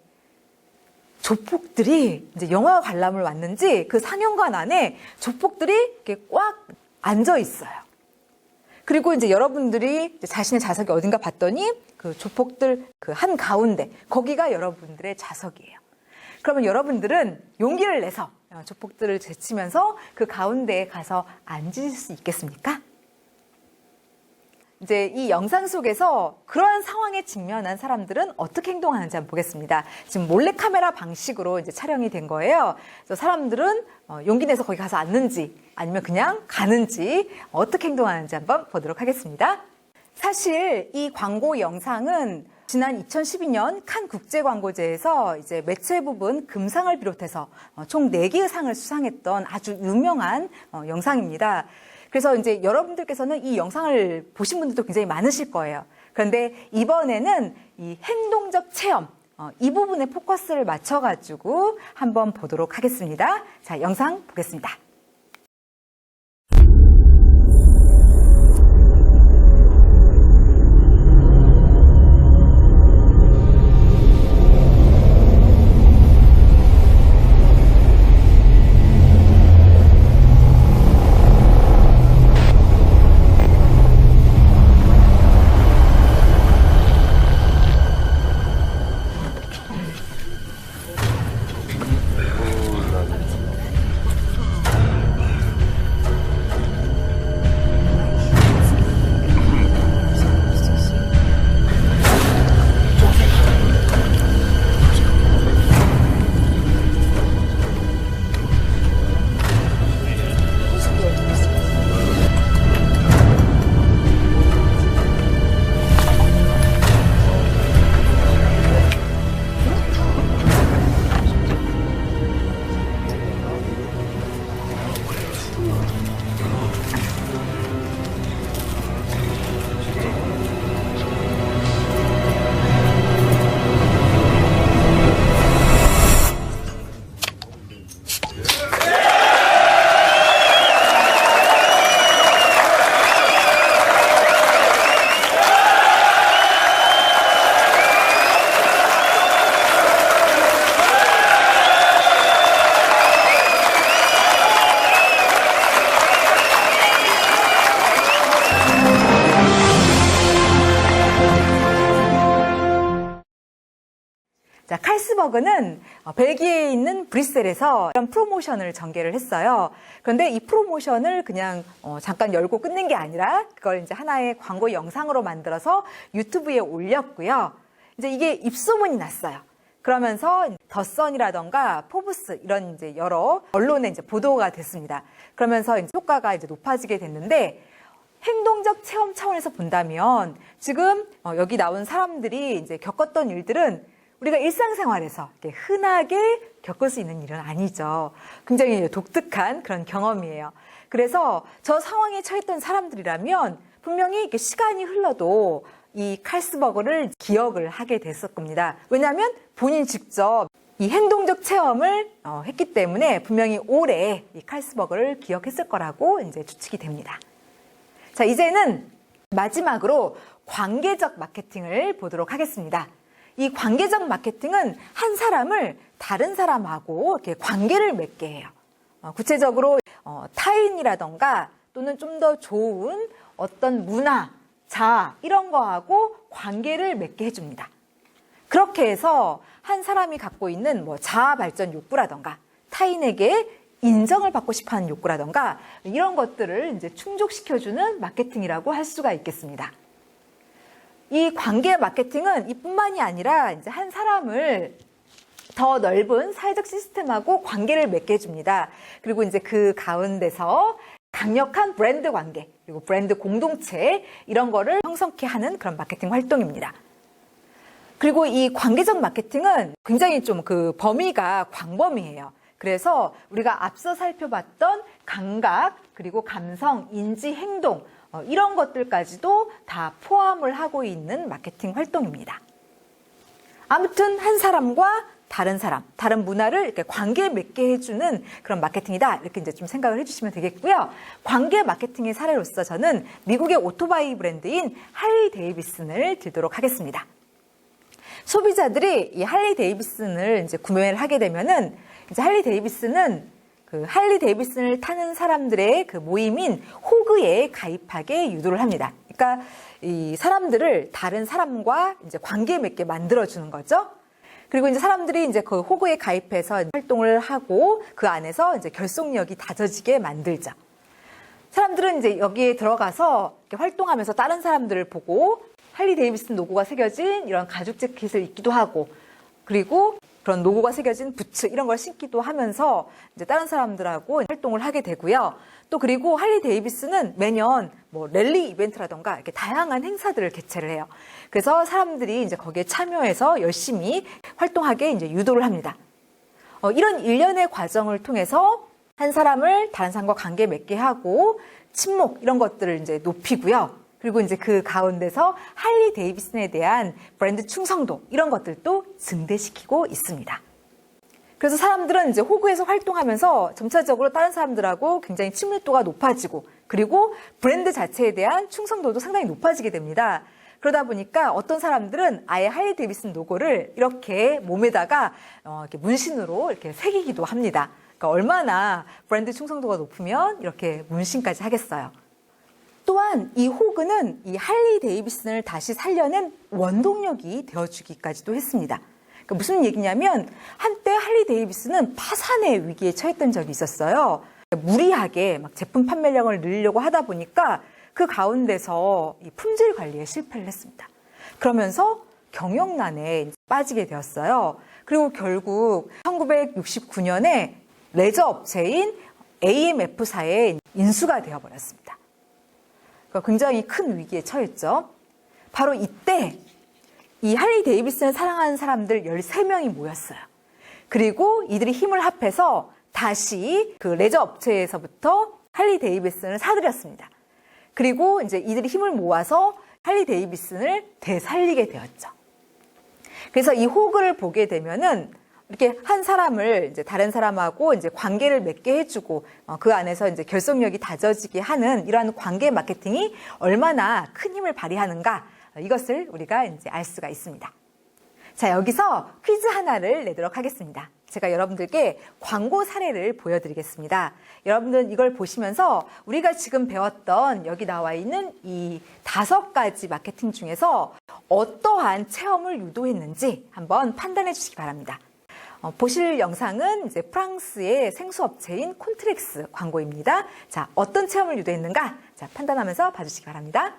조폭들이 이제 영화 관람을 왔는지 그 상영관 안에 조폭들이 이렇게 꽉 앉아 있어요. 그리고 이제 여러분들이 이제 자신의 좌석이 어딘가 봤더니 그 조폭들 그 한 가운데 거기가 여러분들의 좌석이에요. 그러면 여러분들은 용기를 내서 조폭들을 제치면서 그 가운데에 가서 앉으실 수 있겠습니까? 이제 이 영상 속에서 그러한 상황에 직면한 사람들은 어떻게 행동하는지 한번 보겠습니다. 지금 몰래카메라 방식으로 이제 촬영이 된 거예요. 그래서 사람들은 용기 내서 거기 가서 앉는지 아니면 그냥 가는지 어떻게 행동하는지 한번 보도록 하겠습니다. 사실 이 광고 영상은 지난 2012년 칸 국제광고제에서 이제 매체 부분 금상을 비롯해서 총 4개의 상을 수상했던 아주 유명한 영상입니다. 그래서 이제 여러분들께서는 이 영상을 보신 분들도 굉장히 많으실 거예요. 그런데 이번에는 이 행동적 체험, 이 부분에 포커스를 맞춰가지고 한번 보도록 하겠습니다. 자, 영상 보겠습니다. 카이스버그는 벨기에에 있는 브뤼셀에서 이런 프로모션을 전개를 했어요. 그런데 이 프로모션을 그냥 잠깐 열고 끝낸 게 아니라 그걸 이제 하나의 광고 영상으로 만들어서 유튜브에 올렸고요. 이제 이게 입소문이 났어요. 그러면서 더 선이라던가 포브스 이런 이제 여러 언론에 이제 보도가 됐습니다. 그러면서 이제 효과가 이제 높아지게 됐는데, 행동적 체험 차원에서 본다면 지금 여기 나온 사람들이 이제 겪었던 일들은 우리가 일상생활에서 이렇게 흔하게 겪을 수 있는 일은 아니죠. 굉장히 독특한 그런 경험이에요. 그래서 저 상황에 처했던 사람들이라면 분명히 이렇게 시간이 흘러도 이 카이스버그를 기억을 하게 됐을 겁니다. 왜냐하면 본인 직접 이 행동적 체험을 했기 때문에 분명히 오래 이 카이스버그를 기억했을 거라고 이제 추측이 됩니다. 자, 이제는 마지막으로 관계적 마케팅을 보도록 하겠습니다. 이 관계적 마케팅은 한 사람을 다른 사람하고 이렇게 관계를 맺게 해요. 구체적으로 타인이라던가 또는 좀 더 좋은 어떤 문화, 자아 이런 거하고 관계를 맺게 해줍니다. 그렇게 해서 한 사람이 갖고 있는 자아 발전 욕구라던가 타인에게 인정을 받고 싶어하는 욕구라던가 이런 것들을 이제 충족시켜주는 마케팅이라고 할 수가 있겠습니다. 이 관계 마케팅은 이뿐만이 아니라 이제 한 사람을 더 넓은 사회적 시스템하고 관계를 맺게 해줍니다. 그리고 이제 그 가운데서 강력한 브랜드 관계, 그리고 브랜드 공동체 이런 거를 형성케 하는 그런 마케팅 활동입니다. 그리고 이 관계적 마케팅은 굉장히 좀 그 범위가 광범위해요. 그래서 우리가 앞서 살펴봤던 감각, 그리고 감성, 인지, 행동 이런 것들까지도 다 포함을 하고 있는 마케팅 활동입니다. 아무튼 한 사람과 다른 사람, 다른 문화를 이렇게 관계 맺게 해주는 그런 마케팅이다. 이렇게 이제 좀 생각을 해주시면 되겠고요. 관계 마케팅의 사례로서 저는 미국의 오토바이 브랜드인 할리 데이비슨을 들도록 하겠습니다. 소비자들이 이 할리 데이비슨을 이제 구매를 하게 되면은 이제 할리 데이비슨은 그 할리 데이비슨을 타는 사람들의 그 모임인 호그에 가입하게 유도를 합니다. 그러니까 이 사람들을 다른 사람과 이제 관계 맺게 만들어주는 거죠. 그리고 이제 사람들이 이제 그 호그에 가입해서 활동을 하고 그 안에서 이제 결속력이 다져지게 만들죠. 사람들은 이제 여기에 들어가서 이렇게 활동하면서 다른 사람들을 보고 할리 데이비슨 로고가 새겨진 이런 가죽 재킷을 입기도 하고, 그리고 그런 로고가 새겨진 부츠 이런 걸 신기도 하면서 이제 다른 사람들하고 활동을 하게 되고요. 또 그리고 할리 데이비슨은 매년 랠리 이벤트라던가 이렇게 다양한 행사들을 개최를 해요. 그래서 사람들이 이제 거기에 참여해서 열심히 활동하게 이제 유도를 합니다. 이런 일련의 과정을 통해서 한 사람을 다른 사람과 관계 맺게 하고 친목 이런 것들을 이제 높이고요. 그리고 이제 그 가운데서 할리 데이비슨에 대한 브랜드 충성도 이런 것들도 증대시키고 있습니다. 그래서 사람들은 이제 호그에서 활동하면서 점차적으로 다른 사람들하고 굉장히 친밀도가 높아지고, 그리고 브랜드 자체에 대한 충성도도 상당히 높아지게 됩니다. 그러다 보니까 어떤 사람들은 아예 할리 데이비슨 로고를 이렇게 몸에다가 이렇게 문신으로 이렇게 새기기도 합니다. 그러니까 얼마나 브랜드 충성도가 높으면 이렇게 문신까지 하겠어요. 또한 이 호그는 이 할리 데이비슨을 다시 살려낸 원동력이 되어주기까지도 했습니다. 그러니까 무슨 얘기냐면 한때 할리 데이비슨은 파산의 위기에 처했던 적이 있었어요. 무리하게 막 제품 판매량을 늘리려고 하다 보니까 그 가운데서 이 품질 관리에 실패를 했습니다. 그러면서 경영난에 빠지게 되었어요. 그리고 결국 1969년에 레저 업체인 AMF사에 인수가 되어버렸습니다. 그러니까 굉장히 큰 위기에 처했죠. 바로 이때 이 할리 데이비슨을 사랑하는 사람들 13명이 모였어요. 그리고 이들이 힘을 합해서 다시 그 레저 업체에서부터 할리 데이비슨을 사들였습니다. 그리고 이제 이들이 힘을 모아서 할리 데이비슨을 되살리게 되었죠. 그래서 이 호그를 보게 되면은 이렇게 한 사람을 이제 다른 사람하고 이제 관계를 맺게 해주고 그 안에서 이제 결속력이 다져지게 하는 이러한 관계 마케팅이 얼마나 큰 힘을 발휘하는가, 이것을 우리가 이제 알 수가 있습니다. 자, 여기서 퀴즈 하나를 내도록 하겠습니다. 제가 여러분들께 광고 사례를 보여드리겠습니다. 여러분들은 이걸 보시면서 우리가 지금 배웠던 여기 나와 있는 이 5가지 마케팅 중에서 어떠한 체험을 유도했는지 한번 판단해 주시기 바랍니다. 보실 영상은 이제 프랑스의 생수업체인 콘트렉스 광고입니다. 자, 어떤 체험을 유도했는가? 자, 판단하면서 봐주시기 바랍니다.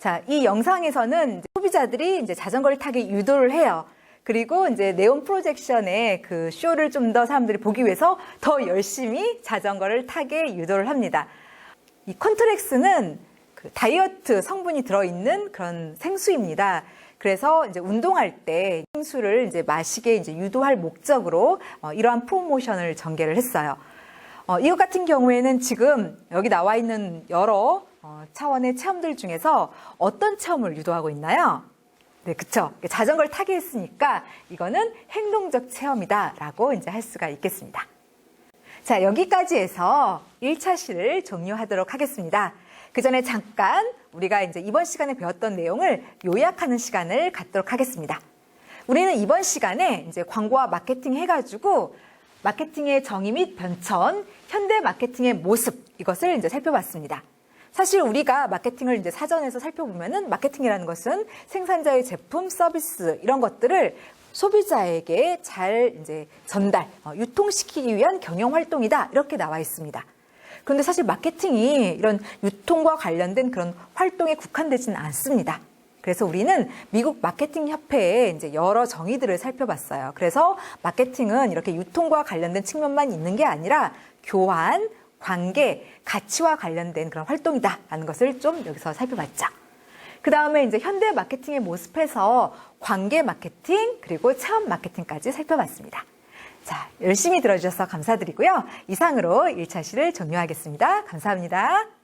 자, 이 영상에서는 소비자들이 이제 자전거를 타기 유도를 해요. 그리고 이제 네온 프로젝션의 그 쇼를 좀 더 사람들이 보기 위해서 더 열심히 자전거를 타게 유도를 합니다. 이 콘트렉스는 그 다이어트 성분이 들어있는 그런 생수입니다. 그래서 이제 운동할 때 생수를 이제 마시게 이제 유도할 목적으로 이러한 프로모션을 전개를 했어요. 이것 같은 경우에는 지금 여기 나와 있는 여러 차원의 체험들 중에서 어떤 체험을 유도하고 있나요? 네, 그쵸. 자전거를 타게 했으니까 이거는 행동적 체험이다라고 이제 할 수가 있겠습니다. 자, 여기까지 해서 1차 시를 종료하도록 하겠습니다. 그 전에 잠깐 우리가 이제 이번 시간에 배웠던 내용을 요약하는 시간을 갖도록 하겠습니다. 우리는 이번 시간에 이제 광고와 마케팅 해가지고 마케팅의 정의 및 변천, 현대 마케팅의 모습, 이것을 이제 살펴봤습니다. 사실 우리가 마케팅을 이제 사전에서 살펴보면은 마케팅이라는 것은 생산자의 제품, 서비스 이런 것들을 소비자에게 잘 이제 전달, 유통시키기 위한 경영 활동이다 이렇게 나와 있습니다. 그런데 사실 마케팅이 이런 유통과 관련된 그런 활동에 국한되지는 않습니다. 그래서 우리는 미국 마케팅 협회의 이제 여러 정의들을 살펴봤어요. 그래서 마케팅은 이렇게 유통과 관련된 측면만 있는 게 아니라 교환, 관계, 가치와 관련된 그런 활동이다라는 것을 좀 여기서 살펴봤죠. 그 다음에 이제 현대 마케팅의 모습에서 관계 마케팅 그리고 체험 마케팅까지 살펴봤습니다. 자, 열심히 들어주셔서 감사드리고요. 이상으로 1차 시를 종료하겠습니다. 감사합니다.